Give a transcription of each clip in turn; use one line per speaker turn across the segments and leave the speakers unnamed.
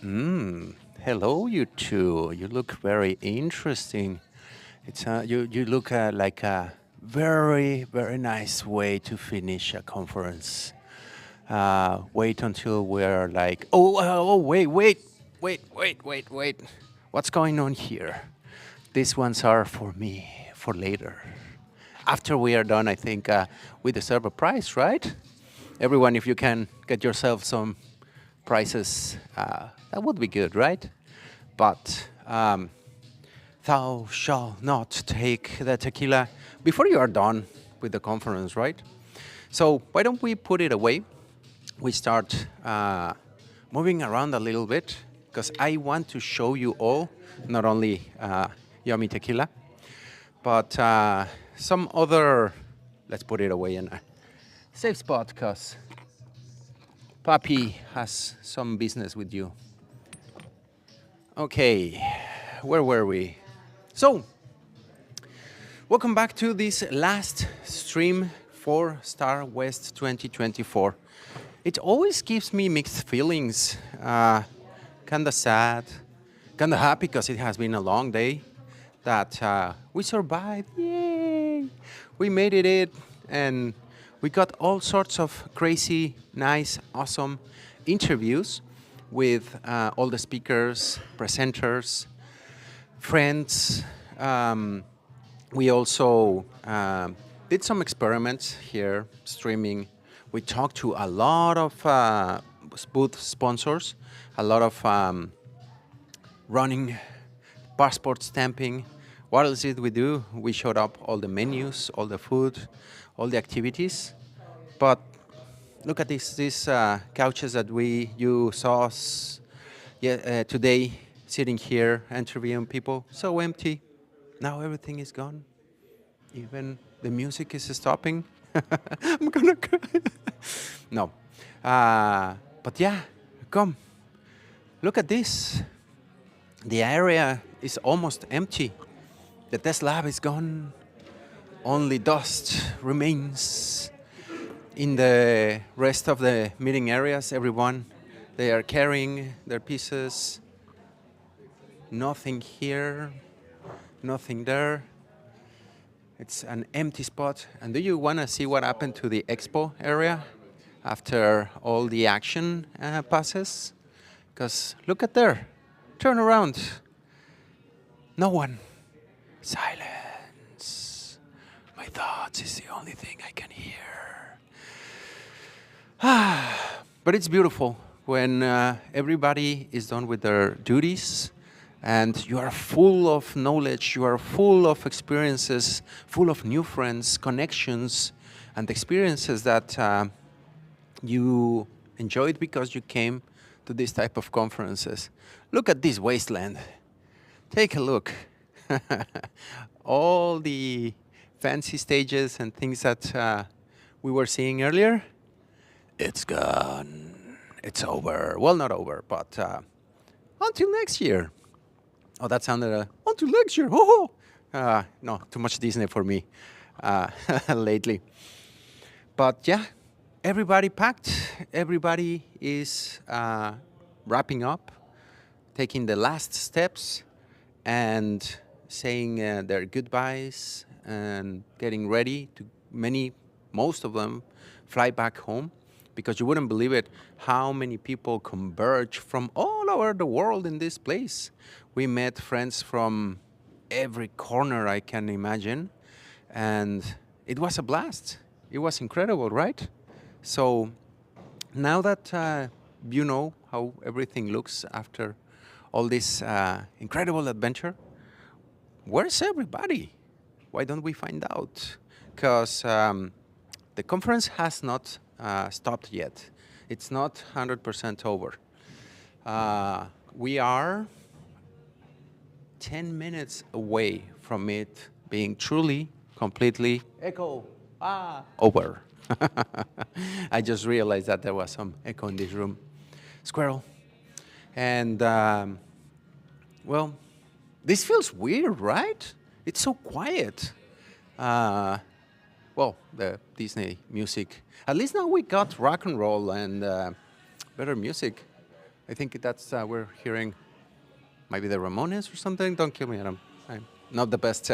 Mm, hello, you two. You look very interesting. You look like a very nice way to finish a conference. Wait until we're like, wait. What's going on here? These ones are for me for later. After we are done, I think we deserve a prize, right? Everyone, if you can get yourself some prizes, that would be good, right? But thou shalt not take the tequila before you are done with the conference, right? So why don't we put it away? We start moving around a little bit because I want to show you all, not only yummy tequila, but some other, let's put it away in a safe spot because Papi has some business with you. Okay, where were we? So, welcome back to this last stream for StarWest 2024. It always gives me mixed feelings, kinda sad, kinda happy because it has been a long day that we survived. Yay! We made it, and we got all sorts of crazy, nice, awesome interviews with all the speakers, presenters, friends. We also did some experiments here, streaming. We talked to a lot of booth sponsors, a lot of running, passport stamping. What else did we do? We showed up all the menus, all the food, all the activities. But look at these couches that you saw us today sitting here interviewing people. So empty. Now everything is gone. Even the music is stopping. I'm gonna cry. No. But yeah, come. Look at this. The area is almost empty. The test lab is gone. Only dust remains in the rest of the meeting areas. Everyone, they are carrying their pieces. Nothing here, nothing there. It's an empty spot. And do you want to see what happened to the expo area after all the action passes? Because look at there. Turn around. No one. Silence. My thoughts is the only thing I can hear. But it's beautiful when everybody is done with their duties and you are full of knowledge, you are full of experiences, full of new friends, connections, and experiences that you enjoyed because you came to this type of conferences. Look at this wasteland. Take a look. All the fancy stages and things that we were seeing earlier, it's gone. It's over. Well, not over, but until next year. Oh, that sounded until next year. Oh, no, too much Disney for me lately. But yeah, everybody packed. Everybody is wrapping up, taking the last steps, and saying their goodbyes and getting ready to most of them fly back home, because you wouldn't believe it how many people converge from all over the world in this place. We met friends from every corner I can imagine, and it was a blast. It was incredible, right? So now that you know how everything looks after all this incredible adventure, where's everybody? Why don't we find out? Because the conference has not stopped yet. It's not 100% over. We are 10 minutes away from it being truly, completely over. I just realized that there was some echo in this room. Squirrel. And, well, this feels weird, right? It's so quiet. Well, the Disney music. At least now we got rock and roll and better music. I think that's we're hearing maybe the Ramones or something. Don't kill me, I'm not the best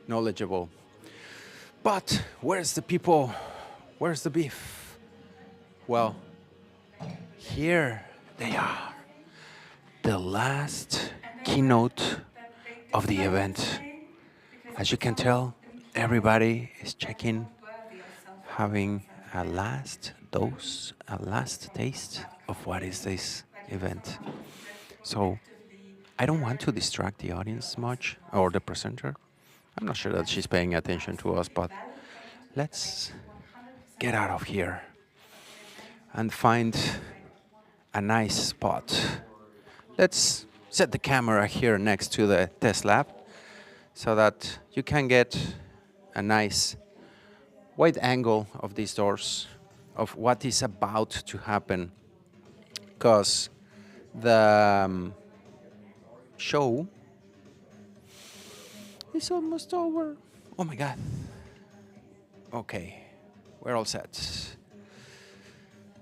knowledgeable. But where's the people? Where's the beef? Well, here they are. The last keynote of the event. As you can tell, everybody is checking, having a last dose, a last taste of what is this event. So I don't want to distract the audience much, or the presenter. I'm not sure that she's paying attention to us, but let's get out of here and find a nice spot. Let's set the camera here next to the test lab so that you can get a nice wide angle of these doors of what is about to happen, because the show is almost over. Oh my God. Okay, we're all set.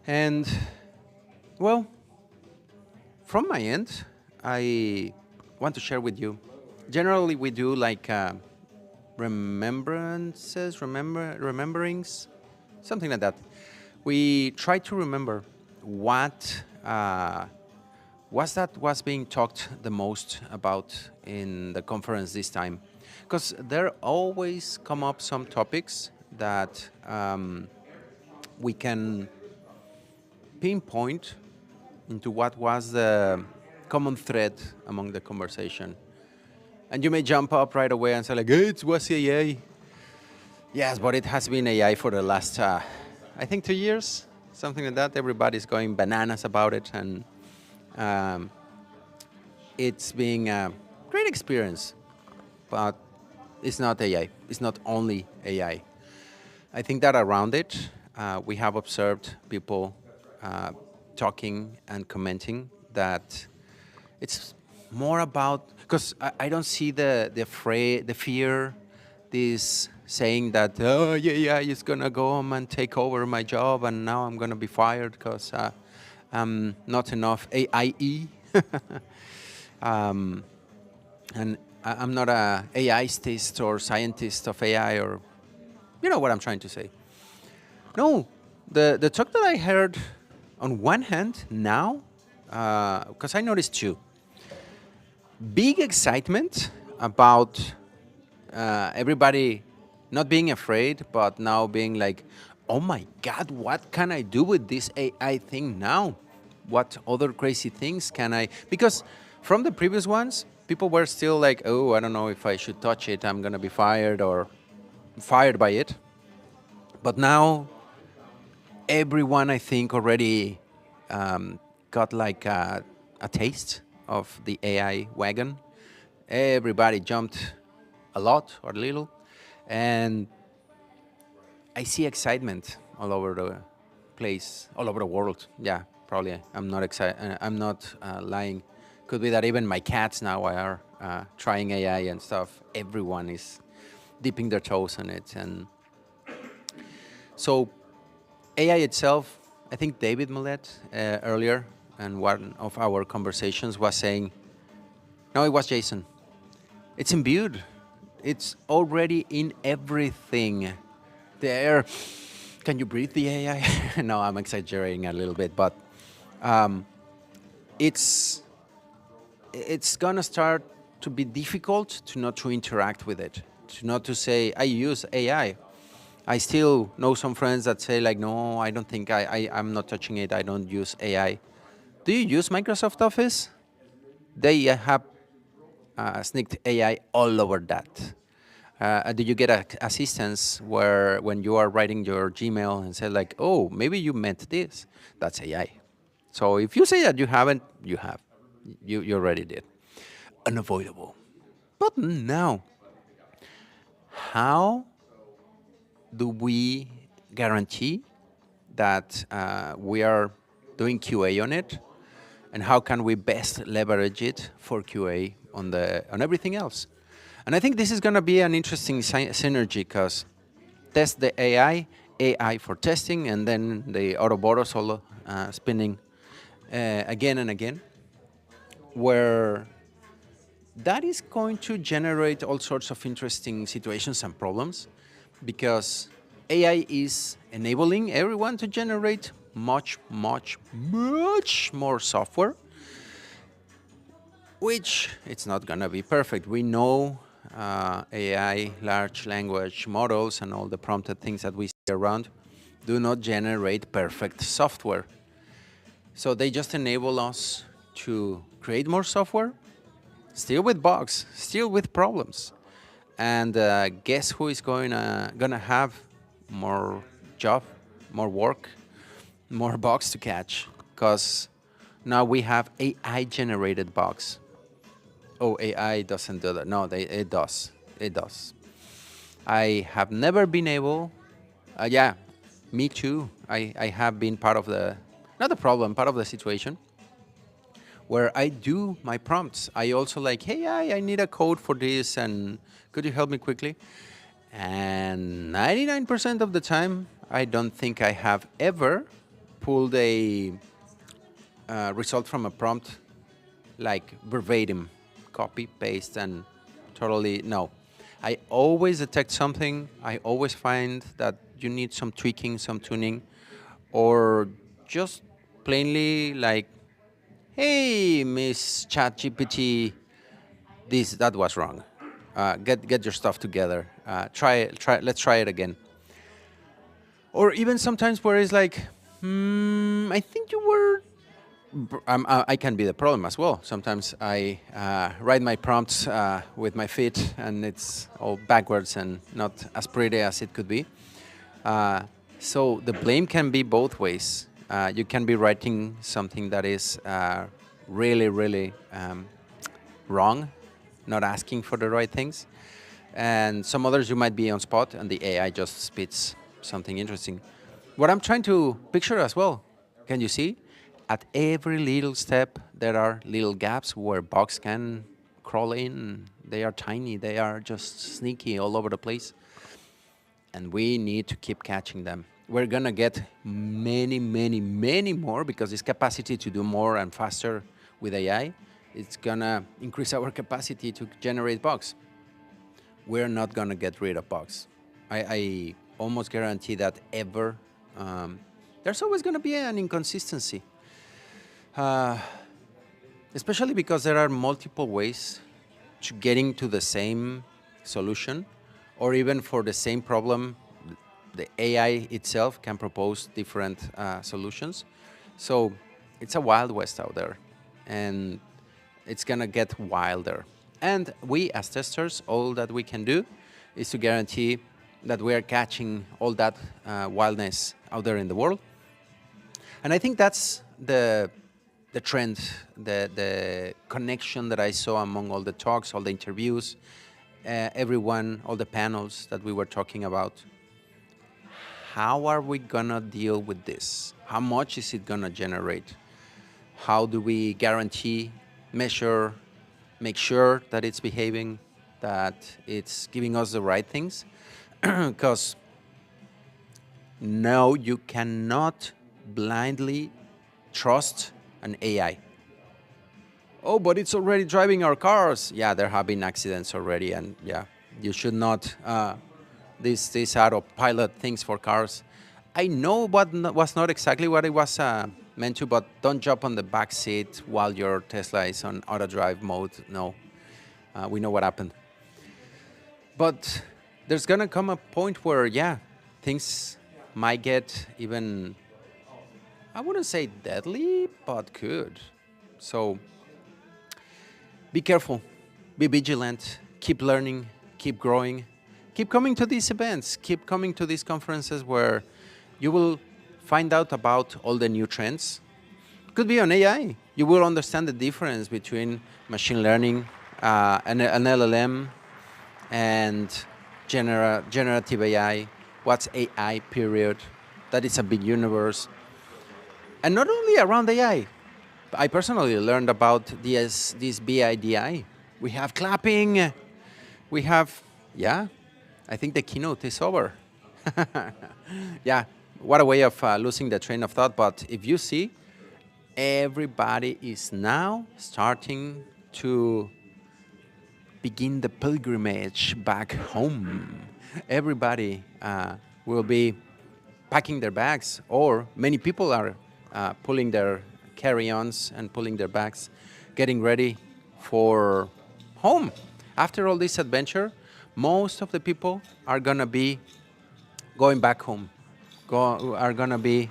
And well, from my end, I want to share with you. Generally, we do like rememberings, something like that. We try to remember what was being talked the most about in the conference this time, because there always come up some topics that we can pinpoint into what was the common thread among the conversation. And you may jump up right away and say like, hey, it was AI. Yes, but it has been AI for the last, I think 2 years, something like that. Everybody's going bananas about it, and it's being a great experience, but it's not AI. It's not only AI. I think that around it, we have observed people talking and commenting that it's more about, because I don't see the fear, this saying that, oh, yeah, it's going to go home and take over my job, and now I'm going to be fired because I'm not enough AIE. And I'm not a AIstist or scientist of AI, or you know what I'm trying to say. No, the talk that I heard on one hand now, because I noticed two. Big excitement about everybody not being afraid, but now being like, oh my God, what can I do with this AI thing now? What other crazy things can I? Because from the previous ones, people were still like, oh, I don't know if I should touch it. I'm going to be fired or fired by it. But now everyone, I think, already got like a taste of the AI wagon. Everybody jumped a lot or little, and I see excitement all over the place, all over the world. Yeah, probably. I'm not excited. I'm not lying. Could be that even my cats now are trying AI and stuff. Everyone is dipping their toes in it, and so AI itself. I think David Millett earlier, and one of our conversations was saying, no, it was Jason. It's imbued. It's already in everything. There. Can you breathe the AI? No, I'm exaggerating a little bit, but it's gonna start to be difficult to not to interact with it, to not to say I use AI. I still know some friends that say like, no, I don't think I'm not touching it. I don't use AI. Do you use Microsoft Office? They have sneaked AI all over that. Do you get assistance where when you are writing your Gmail and say like, oh, maybe you meant this? That's AI. So if you say that you haven't, you have. You already did. Unavoidable. But now, how do we guarantee that we are doing QA on it, and how can we best leverage it for QA on everything else? And I think this is going to be an interesting synergy, because test the AI for testing, and then the Ouroboros all spinning again and again, where that is going to generate all sorts of interesting situations and problems because AI is enabling everyone to generate much, much, much more software, which it's not going to be perfect. We know AI, large language models, and all the prompted things that we see around do not generate perfect software. So they just enable us to create more software, still with bugs, still with problems. And guess who is gonna have more job, more work, more bugs to catch? Because now we have AI-generated bugs. Oh, AI doesn't do that. No, it does. It does. I have never been able. Yeah, me too. I have been part of the, not the problem, part of the situation where I do my prompts. I also like, hey, I need a code for this, and could you help me quickly? And 99% of the time, I don't think I have ever pulled a result from a prompt like verbatim, copy, paste, and totally no. I always detect something. I always find that you need some tweaking, some tuning, or just plainly like, hey, Miss ChatGPT, that was wrong. Get your stuff together. Let's try it again. Or even sometimes where it's like, I think you were. I can be the problem as well. Sometimes I write my prompts with my feet, and it's all backwards and not as pretty as it could be. So the blame can be both ways. You can be writing something that is really, really wrong, not asking for the right things. And some others you might be on spot and the AI just spits something interesting. What I'm trying to picture as well, can you see? At every little step, there are little gaps where bugs can crawl in. They are tiny, they are just sneaky all over the place. And we need to keep catching them. We're gonna get many, many, many more because this capacity to do more and faster with AI, it's gonna increase our capacity to generate bugs. We're not gonna get rid of bugs. I almost guarantee that ever. There's always gonna be an inconsistency. Especially because there are multiple ways to getting to the same solution, or even for the same problem, the AI itself can propose different solutions. So it's a wild west out there, and it's gonna get wilder. And we as testers, all that we can do is to guarantee that we are catching all that wildness out there in the world. And I think that's the trend, the connection that I saw among all the talks, all the interviews, everyone, all the panels that we were talking about. How are we gonna deal with this? How much is it gonna generate? How do we guarantee, measure, make sure that it's behaving, that it's giving us the right things? Because no, you cannot blindly trust an AI. Oh, but it's already driving our cars. Yeah, there have been accidents already, and yeah, you should not. These autopilot things for cars. I know what was not exactly what it was meant to, but don't jump on the back seat while your Tesla is on auto drive mode. No, we know what happened. But there's gonna come a point where, yeah, things might get even, I wouldn't say deadly, but could. So be careful, be vigilant, keep learning, keep growing, keep coming to these events, keep coming to these conferences where you will find out about all the new trends. Could be on AI. You will understand the difference between machine learning, an LLM, and generative AI. What's AI, period? That is a big universe. And not only around AI. I personally learned about this BIDI. We have clapping. We have, yeah, I think the keynote is over. Yeah, what a way of losing the train of thought. But if you see, Everybody is now starting to begin the pilgrimage back home. Everybody will be packing their bags, or many people are pulling their carry-ons and pulling their bags, getting ready for home. After all this adventure, most of the people are gonna be going back home, are gonna be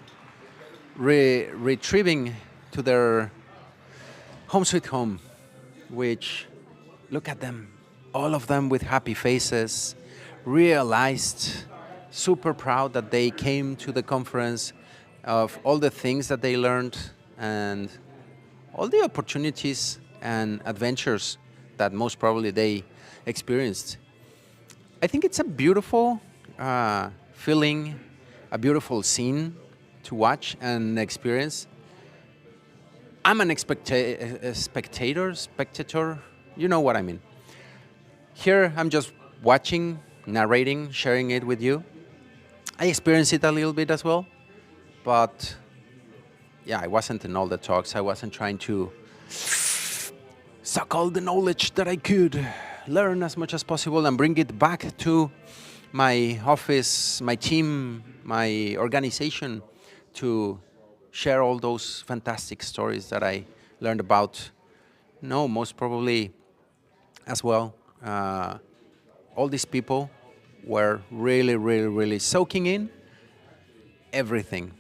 retrieving to their home sweet home, which, look at them, all of them with happy faces, realized, super proud that they came to the conference, of all the things that they learned and all the opportunities and adventures that most probably they experienced. I think it's a beautiful feeling, a beautiful scene to watch and experience. I'm an spectator, you know what I mean. Here, I'm just watching, narrating, sharing it with you. I experienced it a little bit as well, but yeah, I wasn't in all the talks. I wasn't trying to suck all the knowledge that I could, learn as much as possible and bring it back to my office, my team, my organization, to share all those fantastic stories that I learned about. No, most probably as well. All these people were really, really, really soaking in everything.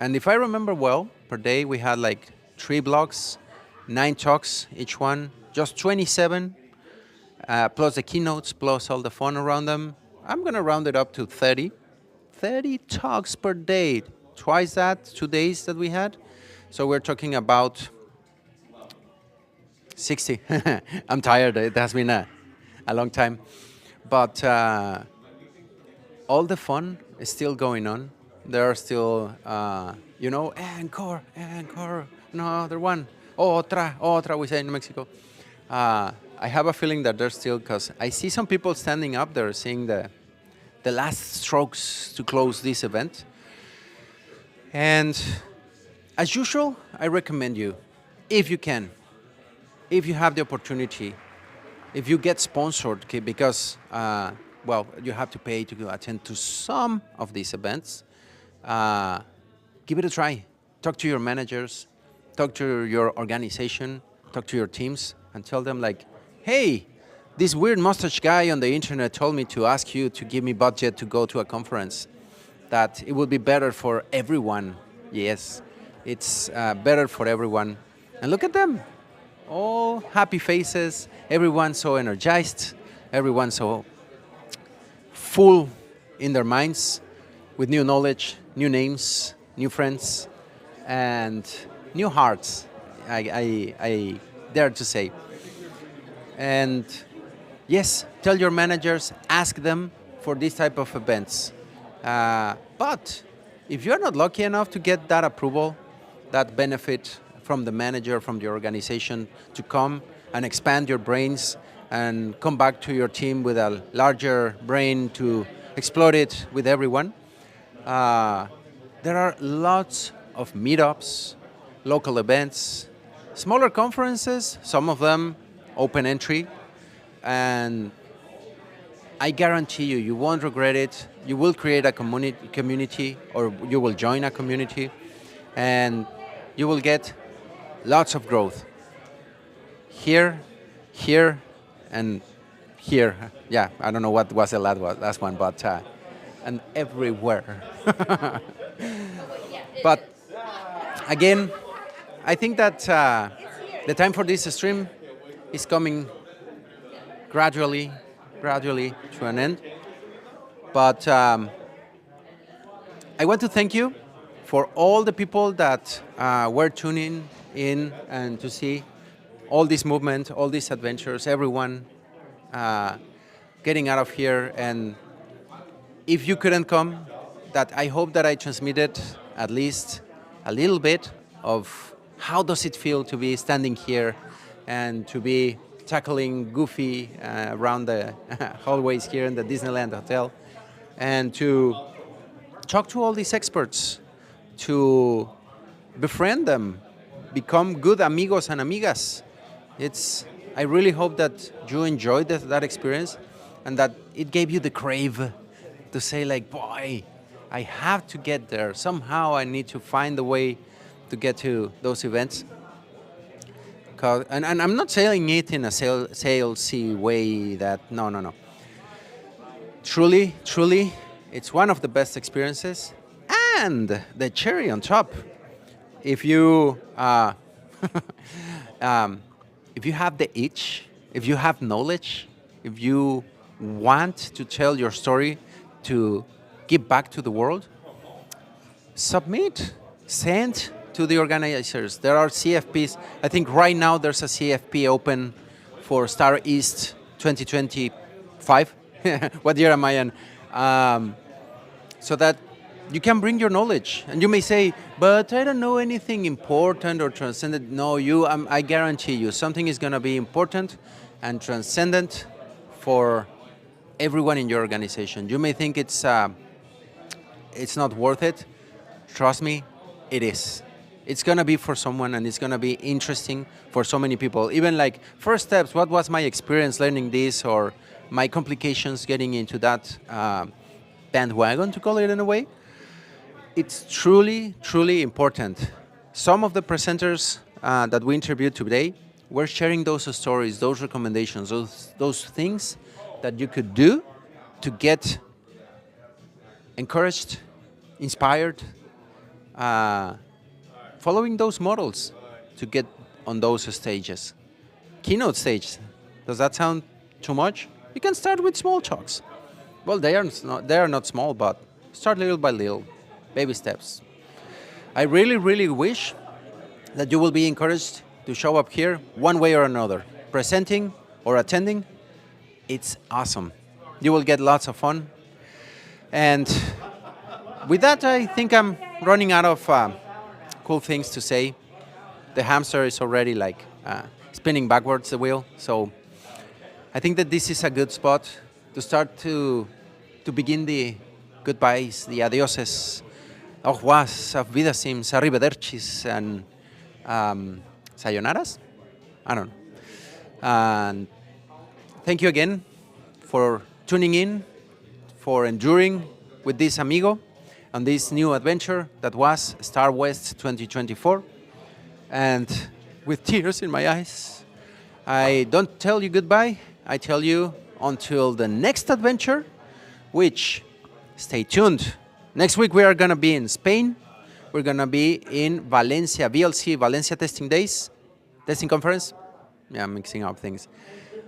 And if I remember well, per day we had like 3 blocks, 9 talks each one, just 27, plus the keynotes, plus all the fun around them. I'm gonna round it up to 30. 30 talks per day, twice that, 2 days that we had. So we're talking about 60. I'm tired, it has been a long time. But all the fun is still going on. There are still, encore, another one, otra, we say in Mexico. I have a feeling that there's still, because I see some people standing up there seeing the last strokes to close this event. And as usual, I recommend you, if you can, if you have the opportunity, if you get sponsored, okay, because, you have to pay to attend to some of these events, give it a try. Talk to your managers, talk to your organization, talk to your teams, and tell them like, hey, this weird mustache guy on the internet told me to ask you to give me budget to go to a conference, that it would be better for everyone. Yes, it's better for everyone. And look at them, all happy faces, everyone so energized, everyone so full in their minds with new knowledge, new names, new friends, and new hearts, I dare to say. And yes, tell your managers, ask them for this type of events. But if you're not lucky enough to get that approval, that benefit from the manager, from the organization, to come and expand your brains and come back to your team with a larger brain to explode it with everyone, there are lots of meetups, local events, smaller conferences, some of them open entry, and I guarantee you, you won't regret it. You will create a community, or you will join a community, and you will get lots of growth. Here, and here. Yeah, I don't know what was the last one, but and everywhere. But again, I think that the time for this stream is coming gradually to an end. But I want to thank you for all the people that were tuning in and to see all this movement, all these adventures, everyone getting out of here. And if you couldn't come, that I hope that I transmitted at least a little bit of how does it feel to be standing here and to be tackling Goofy around the hallways here in the Disneyland Hotel, and to talk to all these experts, to befriend them, become good amigos and amigas. I really hope that you enjoyed that experience and that it gave you the crave to say like, boy, I have to get there. Somehow I need to find a way to get to those events. And I'm not saying it in a salesy way that, no, no, no. Truly, truly, it's one of the best experiences. And the cherry on top, if you um, if you have the itch, if you have knowledge, if you want to tell your story to give back to the world, submit, send to the organizers. There are CFPs. I think right now there's a CFP open for StarWest 2025. What year am I in? So that you can bring your knowledge. And you may say, but I don't know anything important or transcendent. No, I guarantee you, something is going to be important and transcendent for everyone in your organization. You may think it's not worth it. Trust me, it is. It's going to be for someone, and it's going to be interesting for so many people. Even like first steps, what was my experience learning this, or my complications getting into that bandwagon, to call it in a way. It's truly, truly important. Some of the presenters that we interviewed today were sharing those stories, those recommendations, those things that you could do to get encouraged, inspired, following those models to get on those stages. Keynote stage, does that sound too much? You can start with small talks. Well, they are not small, but start little by little, baby steps. I really, really wish that you will be encouraged to show up here one way or another. Presenting or attending, it's awesome. You will get lots of fun. And with that, I think I'm running out of cool things to say. The hamster is already like spinning backwards the wheel. So I think that this is a good spot to start to begin the goodbyes, the adioses, au revoirs, auf Wiedersehens, arrivedercis, and sayonaras? I don't know. And thank you again for tuning in, for enduring with this amigo on this new adventure that was StarWest 2024. And with tears in my eyes, I don't tell you goodbye. I tell you until the next adventure, which, stay tuned. Next week we are going to be in Spain. We're going to be in Valencia, VLC, Valencia Testing Days, Testing Conference. Yeah, I'm mixing up things.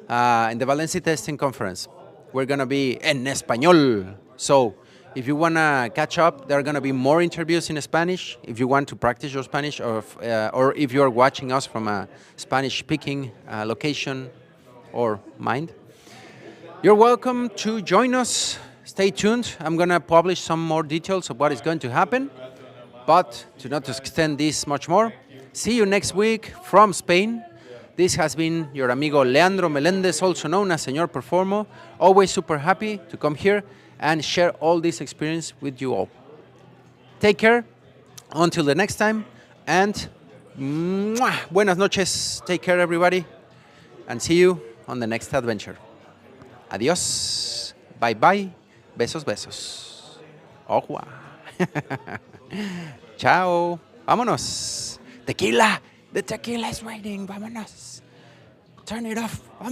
In the Valencia Testing Conference, we're going to be en español. So if you want to catch up, there are going to be more interviews in Spanish. If you want to practice your Spanish, or if you're watching us from a Spanish-speaking location or mind, you're welcome to join us. Stay tuned. I'm going to publish some more details of what is going to happen. But to not extend this much more, see you next week from Spain. This has been your amigo Leandro Melendez, also known as Señor Performo. Always super happy to come here and share all this experience with you all. Take care. Until the next time. And buenas noches. Take care, everybody. And see you on the next adventure. Adiós. Bye-bye. Besos, besos. Au revoir. Chao. Vámonos. Tequila. The tequila is waiting. Vámonos. Turn it off. Vámonos.